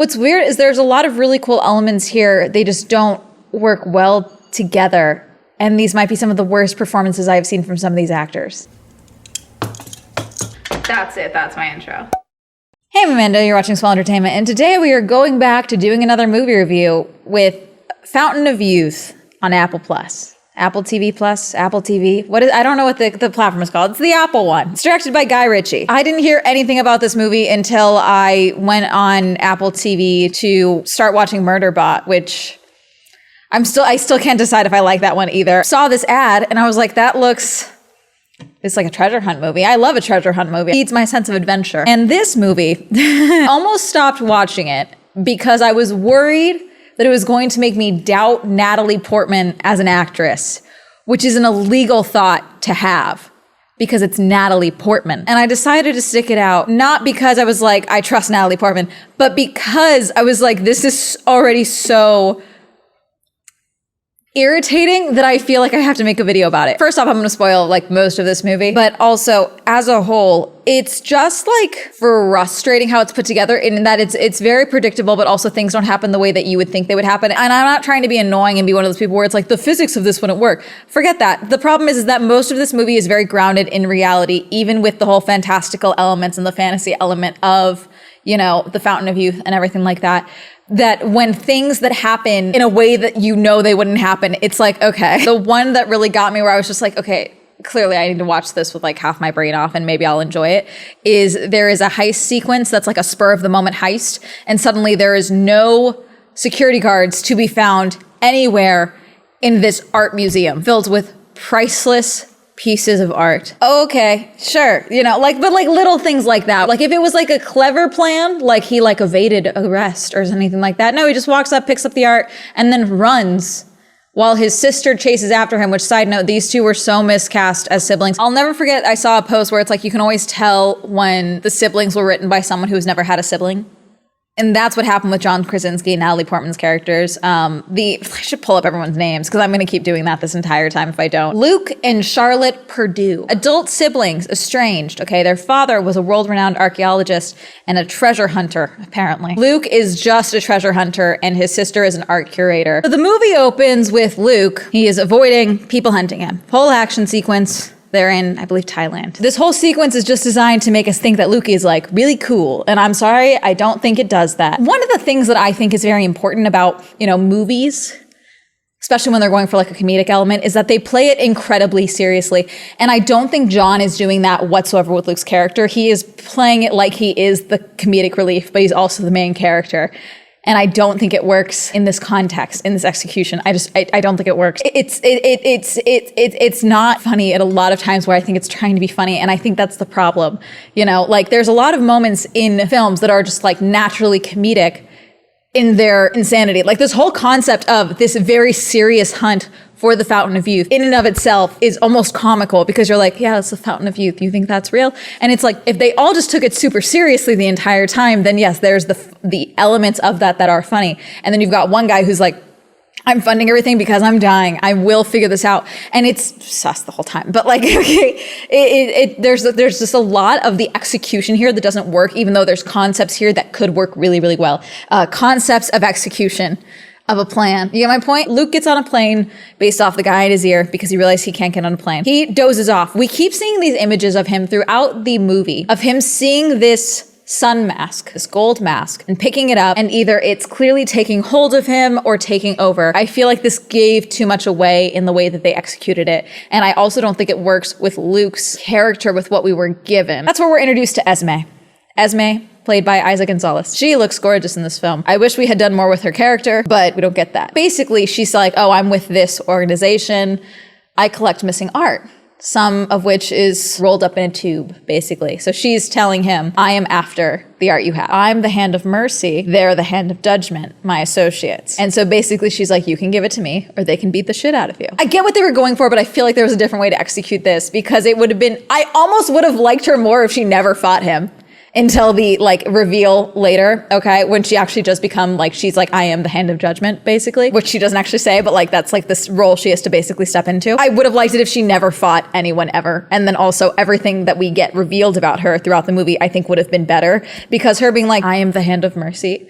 What's weird is there's a lot of really cool elements here. They just don't work well together. And these might be some of the worst performances I've seen from some of these actors. That's it. That's my intro. Hey, I'm Amanda. You're watching Swell Entertainment. And today we are going back to doing another movie review with Fountain of Youth on Apple Plus. Apple TV Plus, Apple TV. I don't know what the platform is called. It's the Apple one. It's directed by Guy Ritchie. I didn't hear anything about this movie until I went on Apple TV to start watching Murderbot, which I still can't decide if I like that one either. Saw this ad and I was like, it's like a treasure hunt movie. I love a treasure hunt movie. It feeds my sense of adventure. And this movie, almost stopped watching it because I was worried that it was going to make me doubt Natalie Portman as an actress, which is an illegal thought to have because it's Natalie Portman. And I decided to stick it out, not because I was like, I trust Natalie Portman, but because I was like, this is already so irritating that I feel like I have to make a video about it. First off, I'm going to spoil like most of this movie, but also as a whole, it's just like frustrating how it's put together in that it's very predictable, but also things don't happen the way that you would think they would happen. And I'm not trying to be annoying and be one of those people where it's like the physics of this wouldn't work. Forget that. The problem is that most of this movie is very grounded in reality, even with the whole fantastical elements and the fantasy element of, you know, the Fountain of Youth and everything like that. That when things that happen in a way that you know they wouldn't happen, it's like, okay. The one that really got me where I was just like, okay, clearly I need to watch this with like half my brain off and maybe I'll enjoy it, is there is a heist sequence that's like a spur of the moment heist. And suddenly there is no security guards to be found anywhere in this art museum filled with priceless pieces of art. Okay, sure. You know, like, but like little things like that. Like if it was like a clever plan, like he like evaded arrest or anything like that. No, he just walks up, picks up the art and then runs while his sister chases after him, which side note, these two were so miscast as siblings. I'll never forget, I saw a post where it's like, you can always tell when the siblings were written by someone who's never had a sibling. And that's what happened with John Krasinski and Natalie Portman's characters. I should pull up everyone's names because I'm going to keep doing that this entire time if I don't. Luke and Charlotte Purdue. Adult siblings, estranged, okay? Their father was a world-renowned archaeologist and a treasure hunter, apparently. Luke is just a treasure hunter and his sister is an art curator. So the movie opens with Luke. He is avoiding people hunting him. Whole action sequence. They're in, I believe, Thailand. This whole sequence is just designed to make us think that Luke is like really cool. And I'm sorry, I don't think it does that. One of the things that I think is very important about, you know, movies, especially when they're going for like a comedic element, is that they play it incredibly seriously. And I don't think John is doing that whatsoever with Luke's character. He is playing it like he is the comedic relief, but he's also the main character. And I don't think it works in this context, in this execution. I don't think it works. It's not funny at a lot of times where I think it's trying to be funny. And I think that's the problem. You know, like there's a lot of moments in films that are just like naturally comedic in their insanity. Like this whole concept of this very serious hunt for the Fountain of Youth in and of itself is almost comical because you're like, yeah, it's the Fountain of Youth. You think that's real? And it's like, if they all just took it super seriously the entire time, then yes, there's the elements of that are funny. And then you've got one guy who's like, I'm funding everything because I'm dying. I will figure this out. And it's sus the whole time. But like, okay, there's just a lot of the execution here that doesn't work, even though there's concepts here that could work really, really well. Concepts of execution of a plan. You get my point? Luke gets on a plane based off the guy in his ear because he realized he can't get on a plane. He dozes off. We keep seeing these images of him throughout the movie, of him seeing this sun mask, this gold mask, and picking it up, and either it's clearly taking hold of him or taking over. I feel like this gave too much away in the way that they executed it. And I also don't think it works with Luke's character with what we were given. That's where we're introduced to Esme. Esme, played by Isa Gonzalez. She looks gorgeous in this film. I wish we had done more with her character, but we don't get that. Basically, she's like, oh, I'm with this organization. I collect missing art, some of which is rolled up in a tube, basically. So she's telling him, I am after the art you have. I'm the hand of mercy. They're the hand of judgment, my associates. And so basically she's like, you can give it to me or they can beat the shit out of you. I get what they were going for, but I feel like there was a different way to execute this because it would have been, I almost would have liked her more if she never fought him. Until the like reveal later, okay, when she actually does become like, she's like, I am the hand of judgment, basically, which she doesn't actually say, but like that's like this role she has to basically step into. I would have liked it if she never fought anyone ever. And then also everything that we get revealed about her throughout the movie, I think would have been better because her being like, I am the hand of mercy.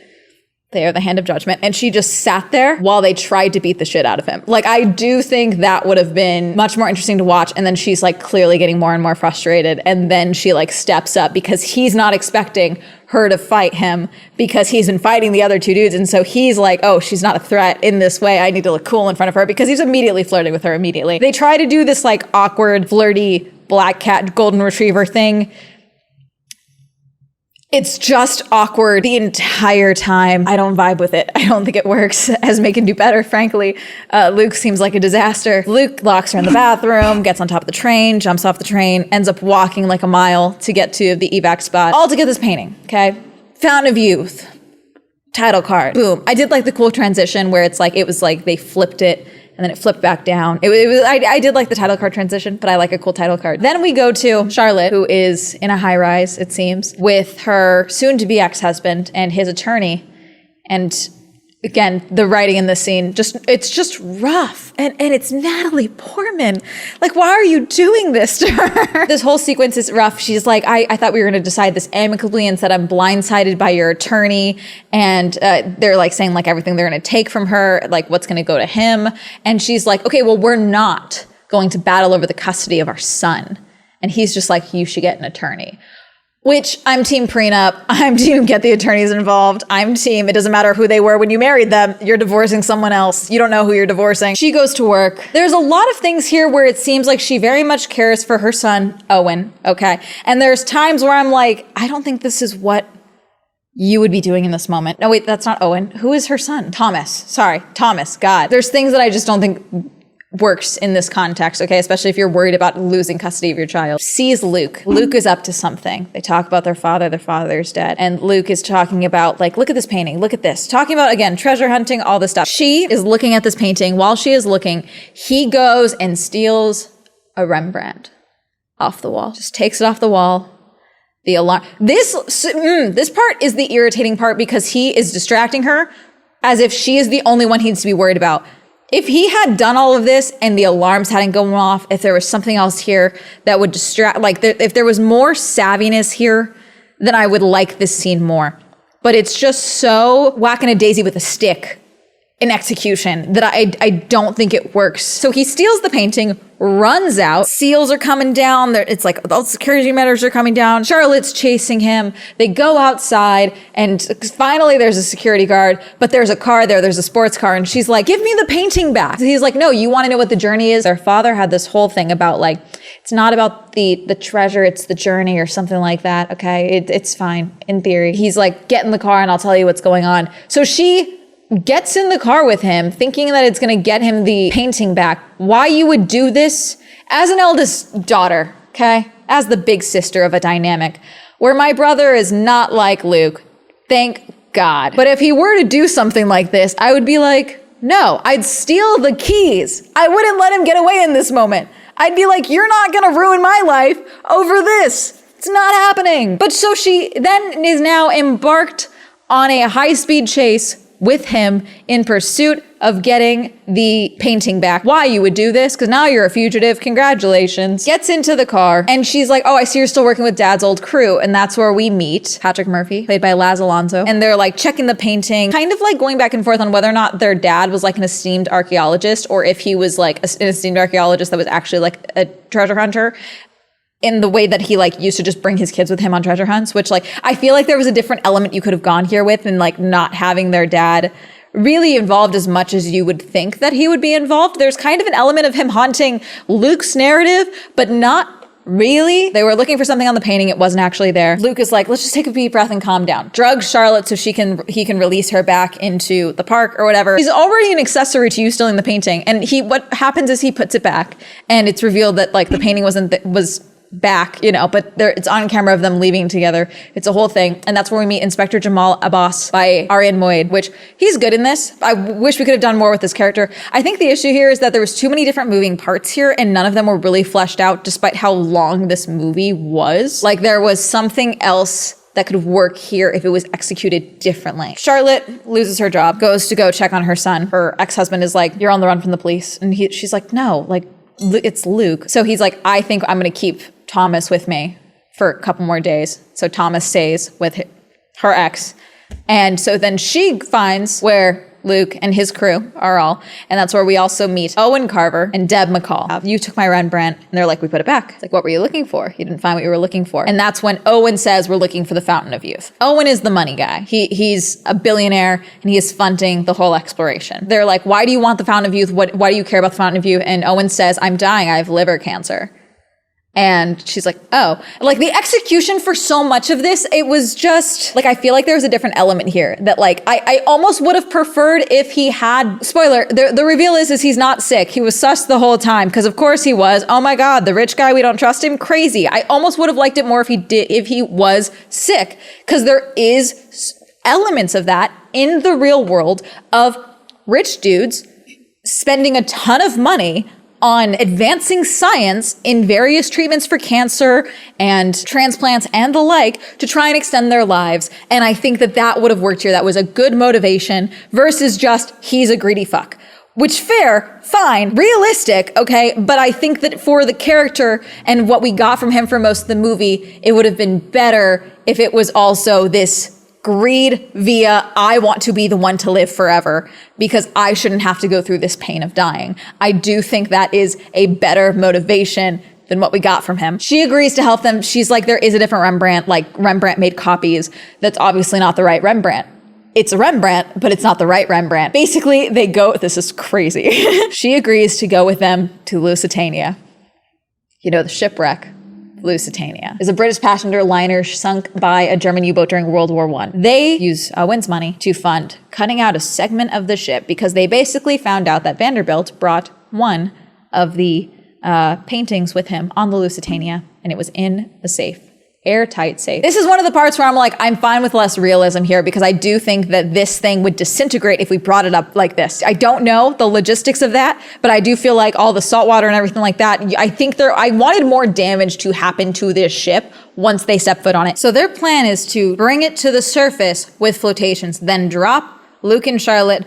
They are the hand of judgment. And she just sat there while they tried to beat the shit out of him. Like, I do think that would have been much more interesting to watch. And then she's like clearly getting more and more frustrated. And then she like steps up because he's not expecting her to fight him because he's been fighting the other two dudes. And so he's like, oh, she's not a threat in this way. I need to look cool in front of her, because he's immediately flirting with her immediately. They try to do this like awkward, flirty black cat golden retriever thing. It's just awkward the entire time. I don't vibe with it. I don't think it works, as May can do better, frankly. Luke seems like a disaster. Luke locks her in the bathroom, gets on top of the train, jumps off the train, ends up walking like a mile to get to the evac spot, all to get this painting, okay? Fountain of Youth, title card, boom. I did like the cool transition where it was like they flipped it and then it flipped back down. I did like the title card transition, but I like a cool title card. Then we go to Charlotte, who is in a high rise, it seems, with her soon-to-be ex-husband and his attorney. And again, the writing in this scene, it's just rough. And it's Natalie Portman. Like, why are you doing this to her? This whole sequence is rough. She's like, I thought we were going to decide this amicably, and said I'm blindsided by your attorney. And they're like saying like everything they're going to take from her, like what's going to go to him. And she's like, okay, well, we're not going to battle over the custody of our son. And he's just like, you should get an attorney. Which, I'm team prenup, I'm team get the attorneys involved, I'm team it doesn't matter who they were when you married them, you're divorcing someone else, you don't know who you're divorcing. She goes to work. There's a lot of things here where it seems like she very much cares for her son, Owen, okay? And there's times where I'm like, I don't think this is what you would be doing in this moment. No, wait, that's not Owen. Who is her son? Thomas, God. There's things that I just don't think works in this context, okay? Especially if you're worried about losing custody of your child. Sees Luke. Luke is up to something. They talk about their father's dead. And Luke is talking about, like, look at this painting, look at this. Talking about, again, treasure hunting, all this stuff. She is looking at this painting. While she is looking, he goes and steals a Rembrandt off the wall. Just takes it off the wall. The alarm. This part is the irritating part, because he is distracting her as if she is the only one he needs to be worried about. If he had done all of this and the alarms hadn't gone off, if there was something else here that would distract, like if there was more savviness here, then I would like this scene more. But it's just so whacking a daisy with a stick in execution that I don't think it works. So he steals the painting, runs out, seals are coming down, it's like all security measures are coming down, Charlotte's chasing him, they go outside, and finally there's a security guard, but there's a car there's a sports car, and she's like, give me the painting back. He's like, no, you want to know what the journey is? Their father had this whole thing about like, it's not about the treasure, it's the journey or something like that, okay? It's fine, in theory. He's like, get in the car and I'll tell you what's going on. So she gets in the car with him, thinking that it's going to get him the painting back. Why you would do this as an eldest daughter, okay? As the big sister of a dynamic, where my brother is not like Luke, thank God. But if he were to do something like this, I would be like, no, I'd steal the keys. I wouldn't let him get away in this moment. I'd be like, you're not going to ruin my life over this. It's not happening. But so she then is now embarked on a high-speed chase with him in pursuit of getting the painting back. Why you would do this? Because now you're a fugitive. Congratulations. Gets into the car, and she's like, oh, I see you're still working with Dad's old crew. And that's where we meet Patrick Murphy, played by Laz Alonso. And they're like checking the painting, kind of like going back and forth on whether or not their dad was like an esteemed archaeologist, or if he was like an esteemed archaeologist that was actually like a treasure hunter, in the way that he like used to just bring his kids with him on treasure hunts, which like, I feel like there was a different element you could have gone here with, and like not having their dad really involved as much as you would think that he would be involved. There's kind of an element of him haunting Luke's narrative, but not really. They were looking for something on the painting. It wasn't actually there. Luke is like, let's just take a deep breath and calm down. Drugs Charlotte so he can release her back into the park or whatever. He's already an accessory to you stealing the painting. And what happens is he puts it back, and it's revealed that like the painting was back, you know, but it's on camera of them leaving together. It's a whole thing. And that's where we meet Inspector Jamal Abbas by Arian Moayed, which he's good in this. I wish we could have done more with this character. I think the issue here is that there was too many different moving parts here, and none of them were really fleshed out despite how long this movie was. Like there was something else that could work here if it was executed differently. Charlotte loses her job, goes to go check on her son. Her ex-husband is like, you're on the run from the police. And she's like, no, like it's Luke. So he's like, I think I'm going to keep Thomas with me for a couple more days. So Thomas stays with her ex. And so then she finds where Luke and his crew are all, and that's where we also meet Owen Carver and Deb McCall. You took my Rembrandt, and they're like, we put it back. It's like, what were you looking for? You didn't find what you were looking for. And that's when Owen says, we're looking for the Fountain of Youth. Owen is the money guy. He's a billionaire, and he is funding the whole exploration. They're like, why do you want the Fountain of Youth? Why do you care about the Fountain of Youth? And Owen says, I'm dying. I have liver cancer. And she's like, oh, like the execution for so much of this, it was just like, I feel like there was a different element here that like, I almost would have preferred if he had, spoiler, the reveal is he's not sick. He was sus the whole time. Cause of course he was. Oh my God, the rich guy, we don't trust him. Crazy. I almost would have liked it more if he was sick. Cause there is elements of that in the real world of rich dudes spending a ton of money on advancing science in various treatments for cancer and transplants and the like to try and extend their lives. And I think that would have worked here. That was a good motivation versus just, he's a greedy fuck. Which fair, fine, realistic, okay? But I think that for the character and what we got from him for most of the movie, it would have been better if it was also this greed via I want to be the one to live forever because I shouldn't have to go through this pain of dying. I do think that is a better motivation than what we got from him. She agrees to help them. She's like, there is a different Rembrandt, like Rembrandt made copies. That's obviously not the right Rembrandt. It's a Rembrandt, but it's not the right Rembrandt. Basically, they go, this is crazy. She agrees to go with them to Lusitania. You know, the shipwreck. Lusitania is a British passenger liner sunk by a German U-boat during World War I. They use Owen's money to fund cutting out a segment of the ship because they basically found out that Vanderbilt brought one of the paintings with him on the Lusitania, and it was in the safe. Airtight safe. This is one of the parts where I'm like, I'm fine with less realism here because I do think that this thing would disintegrate if we brought it up like this. I don't know the logistics of that, but I do feel like all the salt water and everything like that, I wanted more damage to happen to this ship once they step foot on it. So their plan is to bring it to the surface with flotations, then drop Luke and Charlotte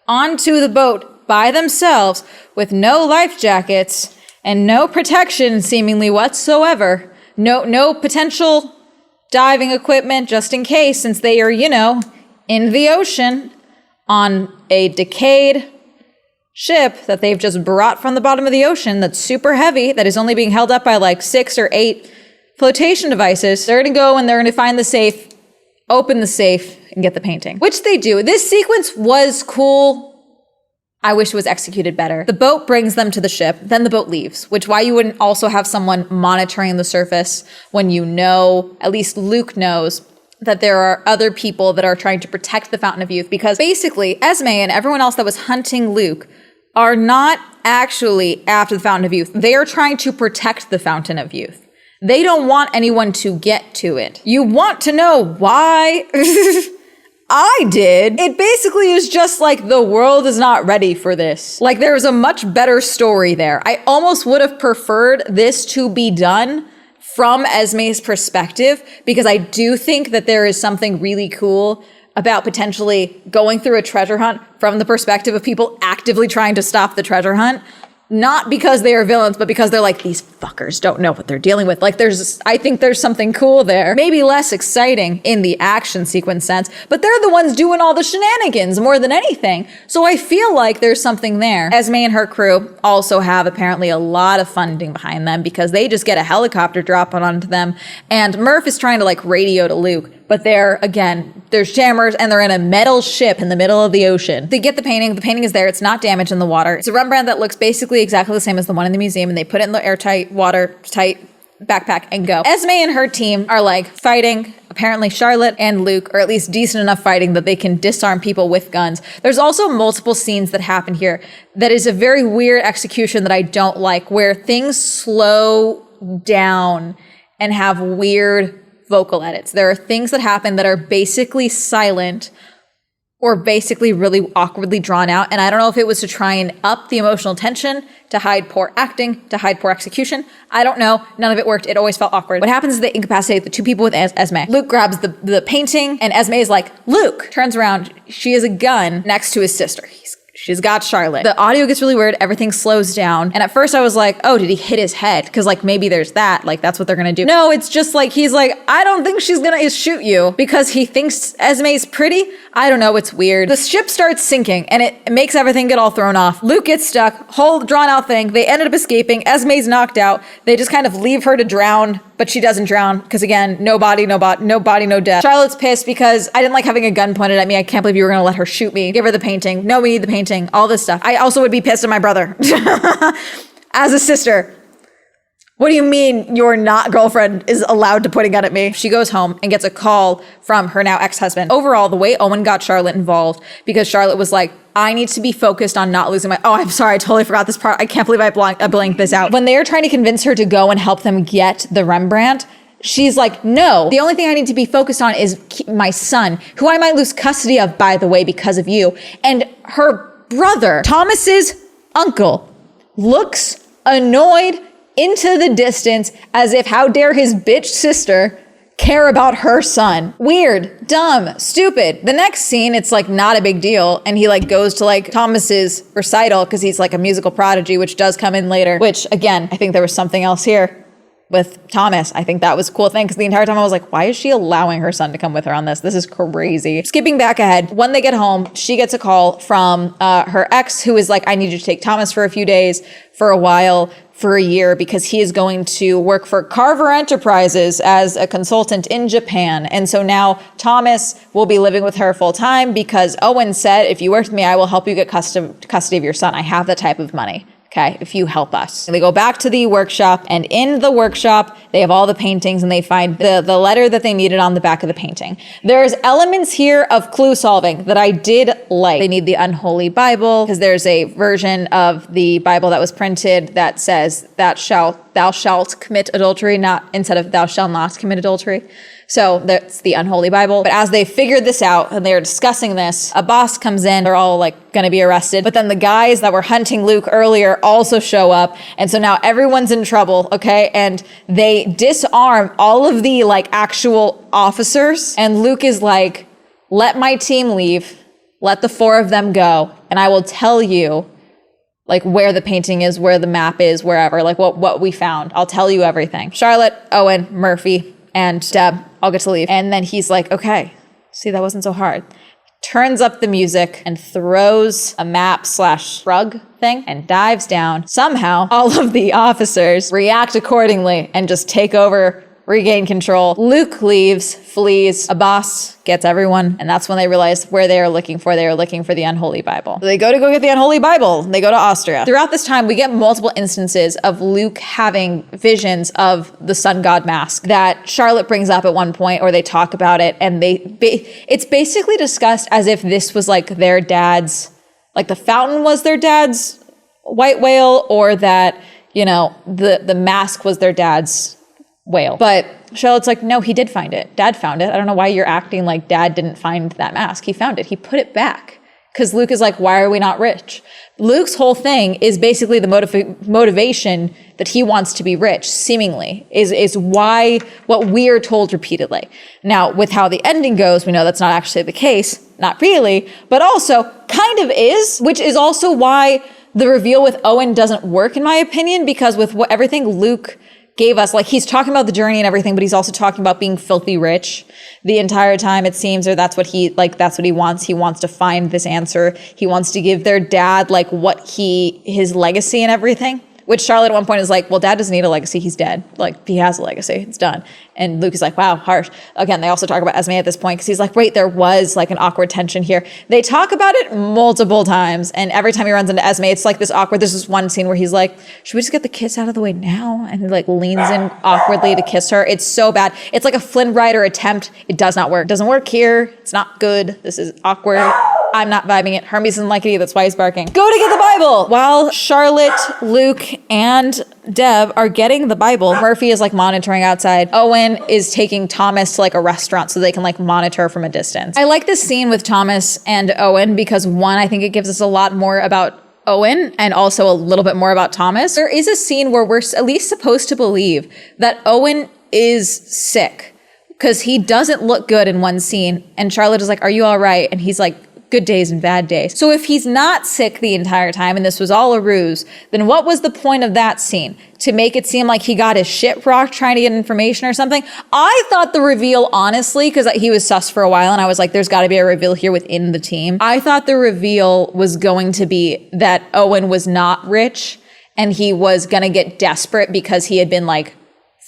onto the boat by themselves with no life jackets and no protection seemingly whatsoever. No potential diving equipment just in case, since they are, in the ocean on a decayed ship that they've just brought from the bottom of the ocean that's super heavy, that is only being held up by like 6 or 8 flotation devices. They're going to go and they're going to find the safe, open the safe, and get the painting, which they do. This sequence was cool. I wish it was executed better. The boat brings them to the ship, then the boat leaves, which why you wouldn't also have someone monitoring the surface when you know, at least Luke knows, that there are other people that are trying to protect the Fountain of Youth, because basically Esme and everyone else that was hunting Luke are not actually after the Fountain of Youth. They are trying to protect the Fountain of Youth. They don't want anyone to get to it. You want to know why? I did. It basically is just like the world is not ready for this. Like there's a much better story there. I almost would have preferred this to be done from Esme's perspective because I do think that there is something really cool about potentially going through a treasure hunt from the perspective of people actively trying to stop the treasure hunt. Not because they are villains, but because they're like, these fuckers don't know what they're dealing with. Like I think there's something cool there. Maybe less exciting in the action sequence sense, but they're the ones doing all the shenanigans more than anything. So I feel like there's something there. Esme and her crew also have apparently a lot of funding behind them because they just get a helicopter dropping onto them. And Murph is trying to like radio to Luke, but there's jammers and they're in a metal ship in the middle of the ocean. They get the painting. The painting is there. It's not damaged in the water. It's a Rembrandt that looks basically exactly the same as the one in the museum, and they put it in the airtight, watertight backpack and go. Esme and her team are like fighting. Apparently Charlotte and Luke are at least decent enough fighting that they can disarm people with guns. There's also multiple scenes that happen here that is a very weird execution that I don't like, where things slow down and have weird vocal edits. There are things that happen that are basically silent or basically really awkwardly drawn out. And I don't know if it was to try and up the emotional tension, to hide poor acting, to hide poor execution. I don't know. None of it worked. It always felt awkward. What happens is they incapacitate the two people with Esme. Luke grabs the painting and Esme is like, Luke, turns around. She has a gun next to his sister. She's got Charlotte. The audio gets really weird. Everything slows down. And at first I was like, oh, did he hit his head? Because like maybe there's that. Like that's what they're going to do. No, it's just like he's like, I don't think she's going to shoot you because he thinks Esme's pretty. I don't know. It's weird. The ship starts sinking and it makes everything get all thrown off. Luke gets stuck. Whole drawn out thing. They ended up escaping. Esme's knocked out. They just kind of leave her to drown, but she doesn't drown because again, no body, no death. Charlotte's pissed because I didn't like having a gun pointed at me. I can't believe you were going to let her shoot me. Give her the painting. No, we need the painting. All this stuff. I also would be pissed at my brother. As a sister. What do you mean your not girlfriend is allowed to point a gun at me? She goes home and gets a call from her now ex-husband. Overall, the way Owen got Charlotte involved, because Charlotte was like, I need to be focused on not losing oh, I'm sorry, I totally forgot this part. I can't believe I blanked this out. When they're trying to convince her to go and help them get the Rembrandt, she's like, no, the only thing I need to be focused on is my son, who I might lose custody of, by the way, because of you. And her brother, Thomas's uncle, looks annoyed into the distance as if how dare his bitch sister care about her son. Weird, dumb, stupid. The next scene, it's like not a big deal. And he like goes to like Thomas's recital because he's like a musical prodigy, which does come in later, which again, I think there was something else here with Thomas. I think that was a cool thing because the entire time I was like, why is she allowing her son to come with her on this? This is crazy. Skipping back ahead, when they get home, she gets a call from her ex who is like, I need you to take Thomas for a few days, for a while, for a year, because he is going to work for Carver Enterprises as a consultant in Japan. And so now Thomas will be living with her full time because Owen said, if you work with me, I will help you get custody of your son. I have that type of money. Okay, if you help us. And they go back to the workshop, and in the workshop, they have all the paintings, and they find the letter that they needed on the back of the painting. There's elements here of clue solving that I did like. They need the unholy Bible, because there's a version of the Bible that was printed that says, thou shalt commit adultery, not instead of thou shalt not commit adultery. So that's the unholy Bible. But as they figured this out and they're discussing this, a boss comes in. They're all like going to be arrested. But then the guys that were hunting Luke earlier also show up. And so now everyone's in trouble. Okay. And they disarm all of the like actual officers. And Luke is like, let my team leave. Let the 4 of them go. And I will tell you like where the painting is, where the map is, wherever, like what we found. I'll tell you everything. Charlotte, Owen, Murphy, and Deb all get to leave. And then he's like, okay, see, that wasn't so hard. Turns up the music and throws a map/rug thing and dives down. Somehow, all of the officers react accordingly and just take over, regain control. Luke leaves, flees. A boss gets everyone. And that's when they realize where they are looking for. They are looking for the unholy Bible. So they go get the unholy Bible. They go to Austria. Throughout this time, we get multiple instances of Luke having visions of the sun god mask that Charlotte brings up at one point, or they talk about it. And it's basically discussed as if this was like their dad's, like the fountain was their dad's white whale, or that, you know, the mask was their dad's whale. But Charlotte's like, no, he did find it. Dad found it. I don't know why you're acting like Dad didn't find that mask. He found it. He put it back. Because Luke is like, why are we not rich? Luke's whole thing is basically the motivation that he wants to be rich, seemingly, is why what we are told repeatedly. Now, with how the ending goes, we know that's not actually the case. Not really, but also kind of is, which is also why the reveal with Owen doesn't work, in my opinion, because with everything Luke gave us, like he's talking about the journey and everything, but he's also talking about being filthy rich the entire time, it seems, or that's what he wants. He wants to find this answer. He wants to give their dad like his legacy and everything. Which Charlotte at one point is like, well, Dad doesn't need a legacy. He's dead. Like, he has a legacy. It's done. And Luke is like, wow, harsh. Again, they also talk about Esme at this point because he's like, wait, there was like an awkward tension here. They talk about it multiple times. And every time he runs into Esme, it's like this awkward. There's this one scene where he's like, should we just get the kiss out of the way now? And he like leans in awkwardly to kiss her. It's so bad. It's like a Flynn Rider attempt. It does not work. It doesn't work here. It's not good. This is awkward. I'm not vibing it. Hermes doesn't like it either. That's why he's barking. Go to get the Bible! While Charlotte, Luke, and Deb are getting the Bible, Murphy is like monitoring outside. Owen is taking Thomas to like a restaurant so they can like monitor from a distance. I like this scene with Thomas and Owen because one, I think it gives us a lot more about Owen and also a little bit more about Thomas. There is a scene where we're at least supposed to believe that Owen is sick because he doesn't look good in one scene. And Charlotte is like, are you all right? And he's like, good days and bad days. So if he's not sick the entire time and this was all a ruse, then what was the point of that scene? To make it seem like he got his shit rocked trying to get information or something? I thought the reveal, honestly, because he was sus for a while and I was like, there's got to be a reveal here within the team. I thought the reveal was going to be that Owen was not rich and he was going to get desperate because he had been like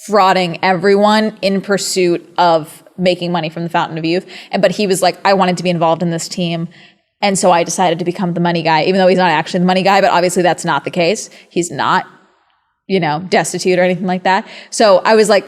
frauding everyone in pursuit of making money from the Fountain of Youth. But he was like, I wanted to be involved in this team. And so I decided to become the money guy, even though he's not actually the money guy, but obviously that's not the case. He's not, destitute or anything like that. So I was like,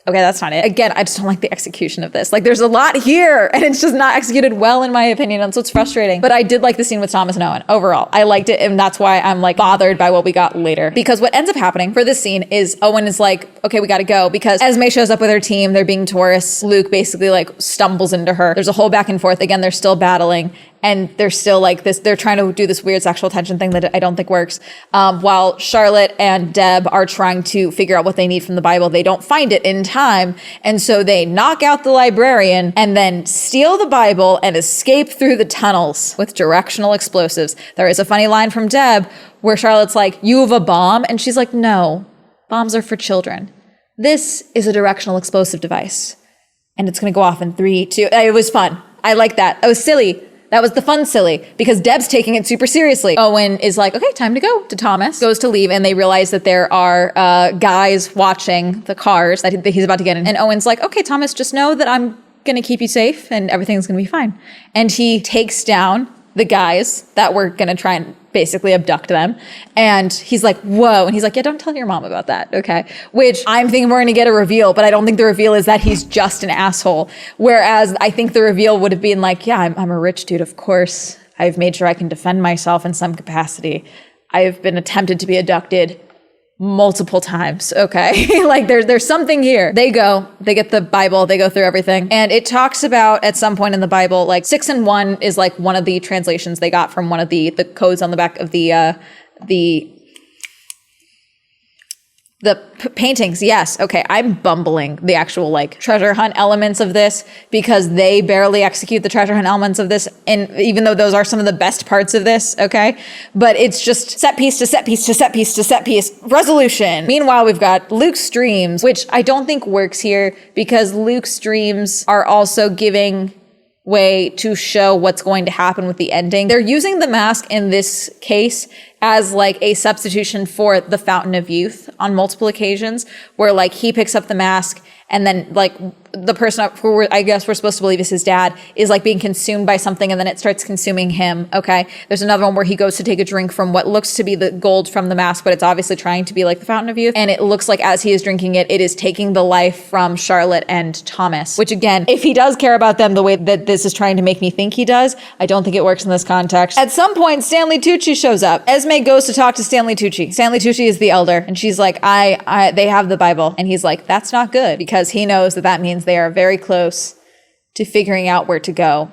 okay, that's not it. Again, I just don't like the execution of this. Like, there's a lot here, and it's just not executed well, in my opinion, and so it's frustrating. But I did like the scene with Thomas and Owen. Overall, I liked it, and that's why I'm, like, bothered by what we got later. Because what ends up happening for this scene is Owen is like, okay, we gotta go, because Esme shows up with her team. They're being tourists. Luke basically, like, stumbles into her. There's a whole back and forth. Again, they're still battling. And they're still like this, they're trying to do this weird sexual tension thing that I don't think works. While Charlotte and Deb are trying to figure out what they need from the Bible, they don't find it in time. And so they knock out the librarian and then steal the Bible and escape through the tunnels with directional explosives. There is a funny line from Deb where Charlotte's like, you have a bomb? And she's like, no, bombs are for children. This is a directional explosive device. And it's gonna go off in 3, 2, it was fun. I like that. It was silly. That was the fun silly, because Deb's taking it super seriously. Owen is like, okay, time to go to Thomas. Goes to leave, and they realize that there are guys watching the cars that he's about to get in. And Owen's like, okay, Thomas, just know that I'm going to keep you safe and everything's going to be fine. And he takes down the guys that were going to try and basically abduct them. And he's like, whoa. And he's like, yeah, don't tell your mom about that. Okay. Which I'm thinking we're going to get a reveal, but I don't think the reveal is that he's just an asshole. Whereas I think the reveal would have been like, yeah, I'm a rich dude. Of course, I've made sure I can defend myself in some capacity. I've been attempted to be abducted multiple times. Okay. Like there's something here. They get the Bible, they go through everything. And it talks about at some point in the Bible, like 6 and 1 is like one of the translations they got from one of the codes on the back of the paintings. Yes. Okay. I'm bumbling the actual like treasure hunt elements of this because they barely execute the treasure hunt elements of this. And even though those are some of the best parts of this. Okay. But it's just set piece to set piece to set piece to set piece resolution. Meanwhile, we've got Luke's dreams, which I don't think works here because Luke's dreams are also giving way to show what's going to happen with the ending. They're using the mask in this case as like a substitution for the Fountain of Youth on multiple occasions, where like he picks up the mask and then like the person who I guess we're supposed to believe is his dad is like being consumed by something and then it starts consuming him. Okay. There's another one where he goes to take a drink from what looks to be the gold from the mask, but it's obviously trying to be like the Fountain of Youth. And it looks like as he is drinking it, it is taking the life from Charlotte and Thomas, which again, if he does care about them the way that this is trying to make me think he does, I don't think it works in this context. At some point, Stanley Tucci shows up. Esme goes to talk to Stanley Tucci. Stanley Tucci is the elder. And she's like, they have the Bible. And he's like, that's not good, because he knows that means they are very close to figuring out where to go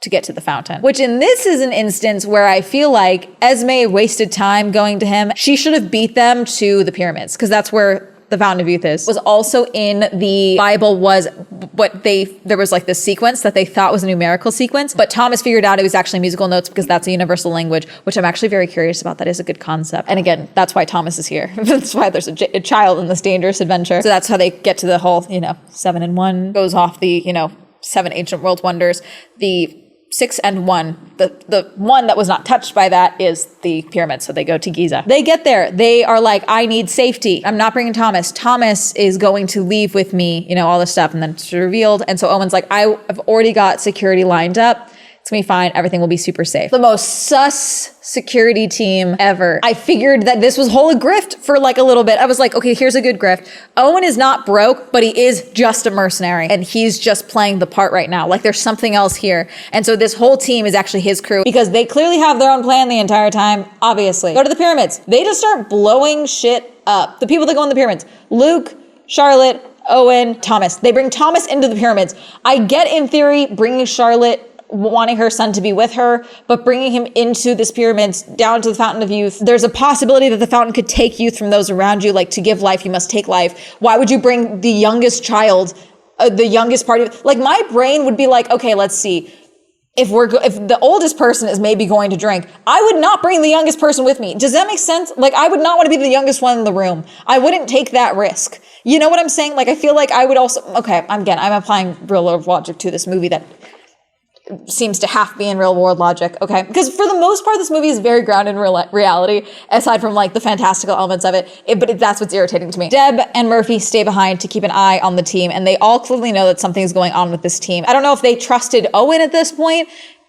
to get to the fountain. Which in this is an instance where I feel like Esme wasted time going to him. She should have beat them to the pyramids, because that's where the Fountain of Youth is. Was also in the Bible was there was like this sequence that they thought was a numerical sequence, but Thomas figured out it was actually musical notes because that's a universal language, which I'm actually very curious about. That is a good concept. And again, that's why Thomas is here. That's why there's a child in this dangerous adventure. So that's how they get to the whole, 7 and 1 goes off the, 7 ancient world wonders. The 6 and 1, the one that was not touched by that is the pyramid. So they go to Giza. They get there. They are like, I need safety. I'm not bringing Thomas. Thomas is going to leave with me, all this stuff. And then it's revealed. And so Owen's like, I've already got security lined up. It's gonna be fine. Everything will be super safe. The most sus security team ever. I figured that this was whole grift for like a little bit. I was like, okay, here's a good grift. Owen is not broke, but he is just a mercenary and he's just playing the part right now. Like there's something else here. And so this whole team is actually his crew because they clearly have their own plan the entire time, obviously. Go to the pyramids. They just start blowing shit up. The people that go in the pyramids. Luke, Charlotte, Owen, Thomas. They bring Thomas into the pyramids. I get in theory bringing Charlotte, wanting her son to be with her, but bringing him into this pyramids down to the Fountain of Youth. There's a possibility that the fountain could take youth from those around you. Like to give life, you must take life. Why would you bring the youngest child, the youngest part of, like my brain would be like, okay, let's see. if the oldest person is maybe going to drink, I would not bring the youngest person with me. Does that make sense? Like, I would not want to be the youngest one in the room. I wouldn't take that risk. You know what I'm saying? Like, I feel like I would also, okay, I'm applying real world logic to this movie that seems to have to be in real world logic, okay? Because for the most part, this movie is very grounded in reality, aside from like the fantastical elements of it, but that's what's irritating to me. Deb and Murphy stay behind to keep an eye on the team, and they all clearly know that something's going on with this team. I don't know if they trusted Owen at this point,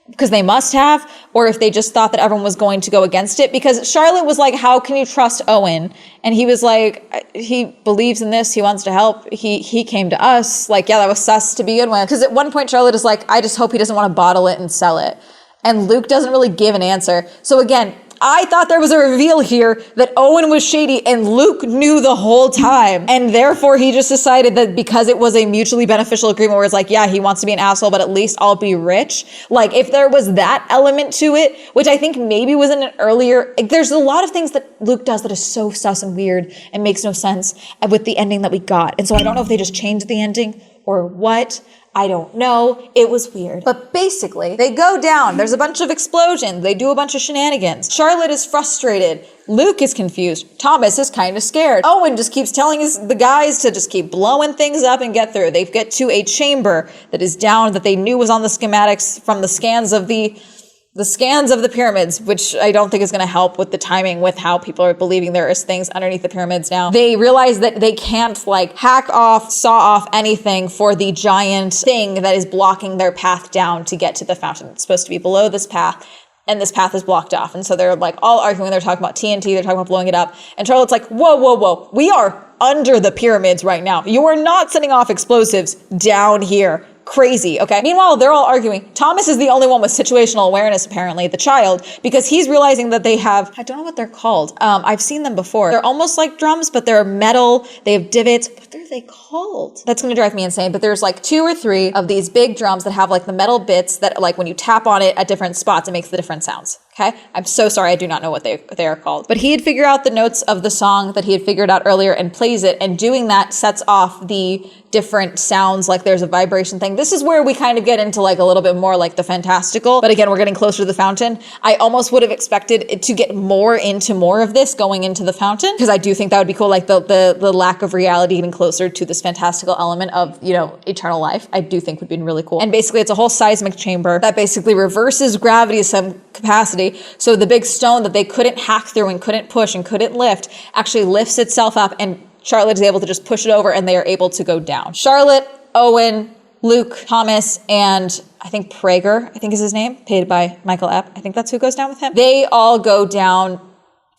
because they must have, or if they just thought that everyone was going to go against it, because Charlotte was like, how can you trust Owen? And he was like, he believes in this, he wants to help, he came to us. Like, yeah, that was sus to begin with. Because at one point Charlotte is like, I just hope he doesn't want to bottle it and sell it. And Luke doesn't really give an answer. So again, I thought there was a reveal here that Owen was shady and Luke knew the whole time. And therefore he just decided that because it was a mutually beneficial agreement where it's like, yeah, he wants to be an asshole, but at least I'll be rich. Like, if there was that element to it, which I think maybe was in an earlier, there's a lot of things that Luke does that is so sus and weird and makes no sense with the ending that we got. And so I don't know if they just changed the ending or what. I don't know. It was weird. But basically, they go down. There's a bunch of explosions. They do a bunch of shenanigans. Charlotte is frustrated. Luke is confused. Thomas is kind of scared. Owen just keeps telling the guys to just keep blowing things up and get through. They get to a chamber that is down that they knew was on the schematics from the scans of the pyramids, which I don't think is going to help with the timing with how people are believing there is things underneath the pyramids now. They realize that they can't like saw off anything for the giant thing that is blocking their path down to get to the fountain. It's supposed to be below this path, and this path is blocked off. And so they're like all arguing. They're talking about TNT. They're talking about blowing it up. And Charlotte's like, whoa, whoa, whoa. We are under the pyramids right now. You are not setting off explosives down here. Crazy, okay? Meanwhile, they're all arguing. Thomas is the only one with situational awareness, apparently, the child, because he's realizing that they have, I don't know what they're called. I've seen them before. They're almost like drums, but they're metal. They have divots. What are they called? That's gonna drive me insane, but there's like 2 or 3 of these big drums that have like the metal bits that like when you tap on it at different spots, it makes the different sounds. Okay? I'm so sorry, I do not know what they are called. But he had figured out the notes of the song that he had figured out earlier and plays it, and doing that sets off the different sounds, like there's a vibration thing. This is where we kind of get into like a little bit more like the fantastical, but again, we're getting closer to the fountain. I almost would have expected it to get more into more of this going into the fountain, because I do think that would be cool, like the lack of reality getting closer to this fantastical element of, you know, eternal life, I do think would be really cool. And basically it's a whole seismic chamber that basically reverses gravity to some capacity. So the big stone that they couldn't hack through and couldn't push and couldn't lift actually lifts itself up, and Charlotte is able to just push it over and they are able to go down. Charlotte, Owen, Luke, Thomas, and I think Prager, I think is his name, paid by Michael Epp. I think that's who goes down with him. They all go down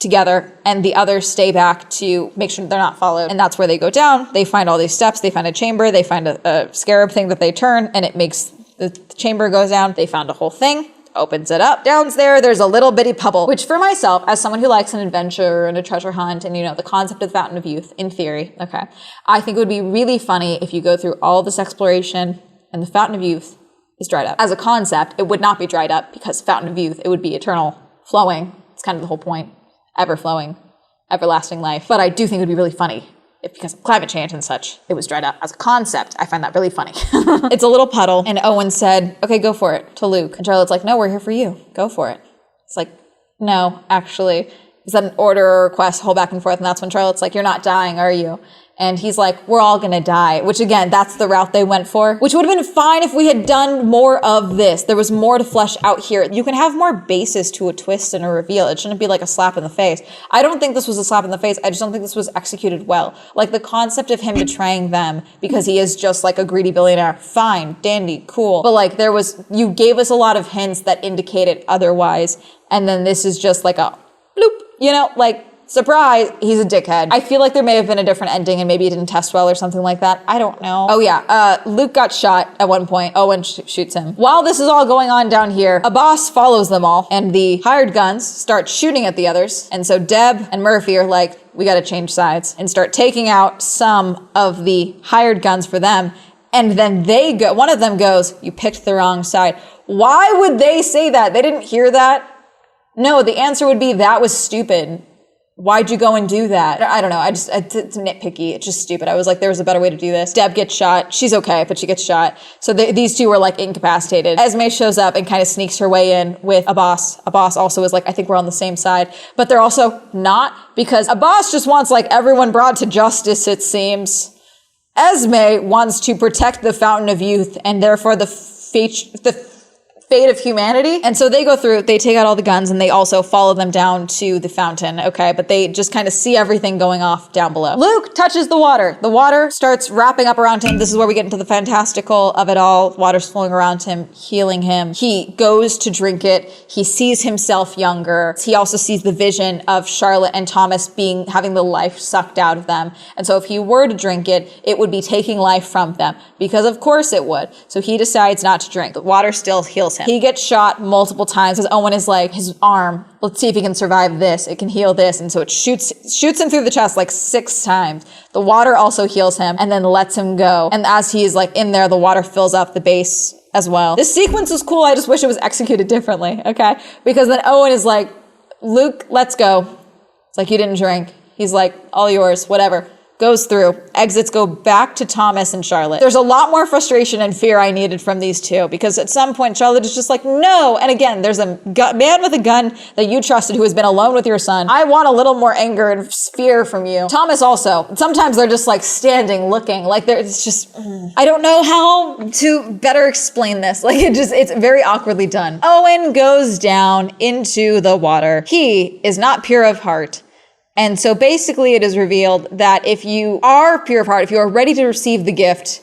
together, and the others stay back to make sure they're not followed. And that's where they go down. They find all these steps. They find a chamber. They find a scarab thing that they turn, and it makes the chamber goes down. They found a whole thing. Opens it up. Down there, there's a little bitty pebble, which for myself, as someone who likes an adventure and a treasure hunt and, you know, the concept of the Fountain of Youth, in theory, okay, I think it would be really funny if you go through all this exploration and the Fountain of Youth is dried up. As a concept, it would not be dried up because Fountain of Youth, it would be eternal, flowing. It's kind of the whole point. Ever flowing, everlasting life. But I do think it would be really funny if, because of climate change and such, it was dried up. As a concept, I find that really funny. It's a little puddle, and Owen said, okay, go for it, to Luke. And Charlotte's like, no, we're here for you. Go for it. It's like, no, actually. Is that an order or request? Whole back and forth. And that's when Charlotte's like, you're not dying, are you? And he's like, we're all gonna die. Which again, that's the route they went for. Which would have been fine if we had done more of this. There was more to flesh out here. You can have more basis to a twist and a reveal. It shouldn't be like a slap in the face. I don't think this was a slap in the face. I just don't think this was executed well. Like the concept of him betraying them because he is just like a greedy billionaire. Fine, dandy, cool. But like you gave us a lot of hints that indicated otherwise. And then this is just like a bloop, you know, like, surprise, he's a dickhead. I feel like there may have been a different ending and maybe it didn't test well or something like that. I don't know. Oh yeah, Luke got shot at one point. Owen shoots him. While this is all going on down here, a boss follows them all and the hired guns start shooting at the others. And so Deb and Murphy are like, we gotta change sides and start taking out some of the hired guns for them. And then one of them goes, you picked the wrong side. Why would they say that? They didn't hear that? No, the answer would be that was stupid. why'd you go and do that? I don't know. It's nitpicky. It's just stupid. I was like, there was a better way to do this. Deb gets shot. She's okay, but she gets shot. So these two were like incapacitated. Esme shows up and kind of sneaks her way in with Abbas. Abbas also is like, I think we're on the same side, but they're also not, because Abbas just wants like everyone brought to justice, it seems. Esme wants to protect the Fountain of Youth and therefore the fate of humanity. And so they go through, they take out all the guns, and they also follow them down to the fountain, okay? But they just kind of see everything going off down below. Luke touches the water. The water starts wrapping up around him. This is where we get into the fantastical of it all. Water's flowing around him, healing him. He goes to drink it. He sees himself younger. He also sees the vision of Charlotte and Thomas having the life sucked out of them. And so if he were to drink it, it would be taking life from them, because of course it would. So he decides not to drink. The water still heals him. He gets shot multiple times because Owen is like, his arm, let's see if he can survive this. It can heal this. And so it shoots him through the chest like 6 times. The water also heals him and then lets him go. And as he's like in there, the water fills up the base as well. This sequence was cool. I just wish it was executed differently. Okay. Because then Owen is like, Luke, let's go. It's like, you didn't drink. He's like, all yours, whatever. Goes through, exits, go back to Thomas and Charlotte. There's a lot more frustration and fear I needed from these two, because at some point Charlotte is just like, no. And again, there's a man with a gun that you trusted who has been alone with your son. I want a little more anger and fear from you. Thomas also. Sometimes they're just like standing, looking like it's just, I don't know how to better explain this. Like it's very awkwardly done. Owen goes down into the water. He is not pure of heart. And so basically it is revealed that if you are pure of heart, if you are ready to receive the gift,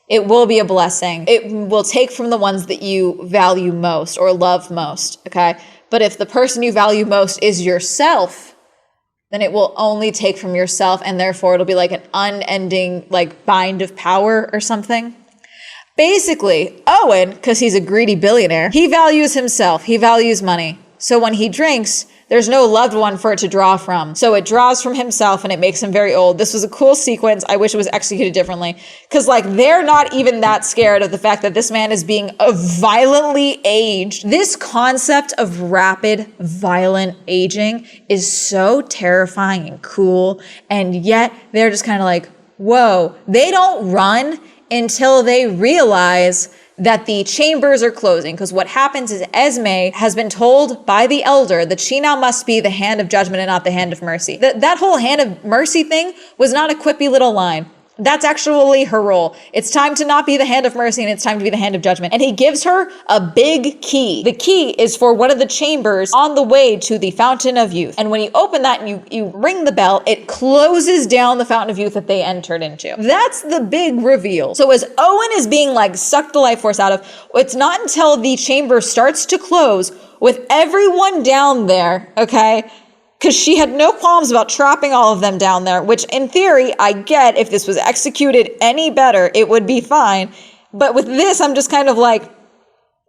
it will be a blessing. It will take from the ones that you value most or love most, okay? But if the person you value most is yourself, then it will only take from yourself, and therefore it'll be like an unending like bind of power or something. Basically, Owen, because he's a greedy billionaire, he values himself, he values money. So when he drinks, there's no loved one for it to draw from. So it draws from himself and it makes him very old. This was a cool sequence. I wish it was executed differently. Because like they're not even that scared of the fact that this man is being violently aged. This concept of rapid, violent aging is so terrifying and cool. And yet they're just kind of like, whoa. They don't run until they realize that the chambers are closing. Because what happens is Esme has been told by the elder that she now must be the hand of judgment and not the hand of mercy. That whole hand of mercy thing was not a quippy little line. That's actually her role. It's time to not be the hand of mercy, and it's time to be the hand of judgment. And he gives her a big key. The key is for one of the chambers on the way to the Fountain of Youth. And when you open that and you ring the bell, it closes down the Fountain of Youth that they entered into. That's the big reveal. So as Owen is being like sucked the life force out of, it's not until the chamber starts to close with everyone down there, okay? Because she had no qualms about trapping all of them down there, which in theory, I get if this was executed any better, it would be fine. But with this, I'm just kind of like,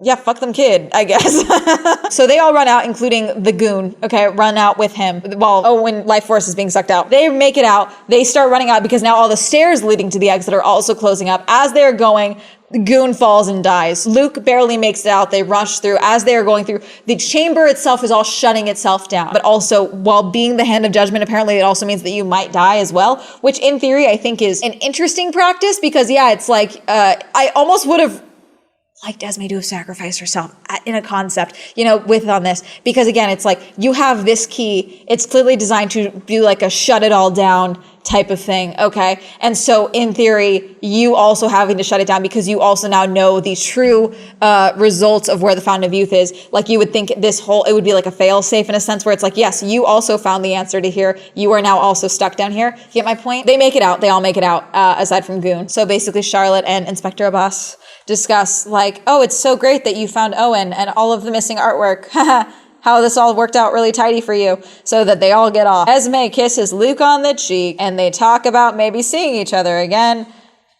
yeah, fuck them kid, I guess. So they all run out, including the goon, okay, run out with him while Owen life force is being sucked out. They make it out. They start running out because now all the stairs leading to the exit are also closing up. As they're going, the goon falls and dies. Luke barely makes it out. They rush through. As they are going through, the chamber itself is all shutting itself down. But also, while being the hand of judgment, apparently it also means that you might die as well, which in theory I think is an interesting practice because, yeah, it's like, I almost would have liked Esme to have sacrificed herself in a concept, with on this. Because again, it's like, you have this key. It's clearly designed to do like a shut it all down type of thing, okay? And so in theory, you also having to shut it down because you also now know the true results of where the Fountain of Youth is. Like you would think it would be like a fail safe in a sense where it's like, yes, you also found the answer to here. You are now also stuck down here. You get my point? They make it out. They all make it out, aside from Goon. So basically Charlotte and Inspector Abbas discuss like, oh, it's so great that you found Owen and all of the missing artwork. How this all worked out really tidy for you, so that they all get off. Esme kisses Luke on the cheek, and they talk about maybe seeing each other again.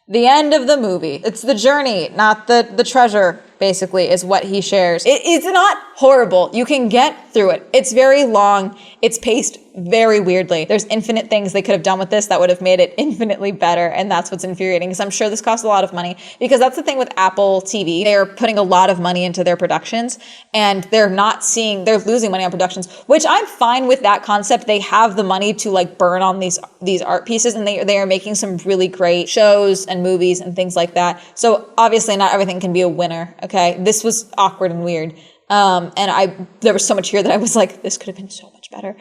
The end of the movie. It's the journey, not the treasure, basically, is what he shares. It's not horrible. You can get through it. It's very long. It's paced very weirdly. There's infinite things they could have done with this that would have made it infinitely better. And that's what's infuriating, because I'm sure this costs a lot of money, because that's the thing with Apple TV. They're putting a lot of money into their productions, and they're losing money on productions, which I'm fine with that concept. They have the money to like burn on these art pieces, and they are making some really great shows and movies and things like that. So obviously not everything can be a winner. Okay. This was awkward and weird. There was so much here that I was like, this could have been so much better.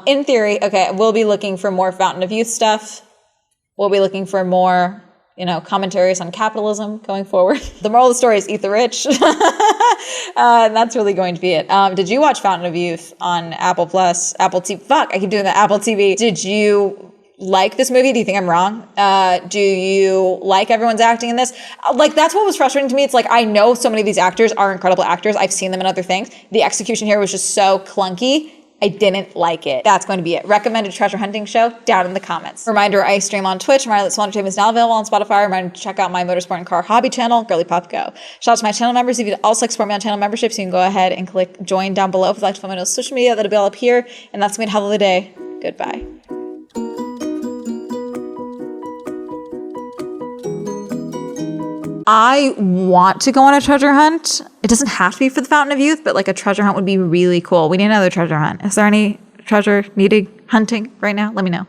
In theory, okay, we'll be looking for more Fountain of Youth stuff. We'll be looking for more, commentaries on capitalism going forward. The moral of the story is eat the rich. And that's really going to be it. Did you watch Fountain of Youth on Apple Plus, Apple TV? Fuck, I keep doing that, Apple TV. Did you like this movie? Do you think I'm wrong? Do you like everyone's acting in this? Like, that's what was frustrating to me. It's like, I know so many of these actors are incredible actors. I've seen them in other things. The execution here was just so clunky. I didn't like it. That's going to be it. Recommended treasure hunting show down in the comments. Reminder, I stream on Twitch. Reminder that Swell Entertainment is now available on Spotify. Reminder to check out my motorsport and car hobby channel, Girly Pop Go. Shout out to my channel members. If you'd also like support me on channel memberships, you can go ahead and click join down below. If you'd like to follow me on social media, that'll be all up here. And that's me. Have a lovely day. Goodbye. I want to go on a treasure hunt. It doesn't have to be for the Fountain of Youth, but like a treasure hunt would be really cool. We need another treasure hunt. Is there any treasure needing hunting right now? Let me know.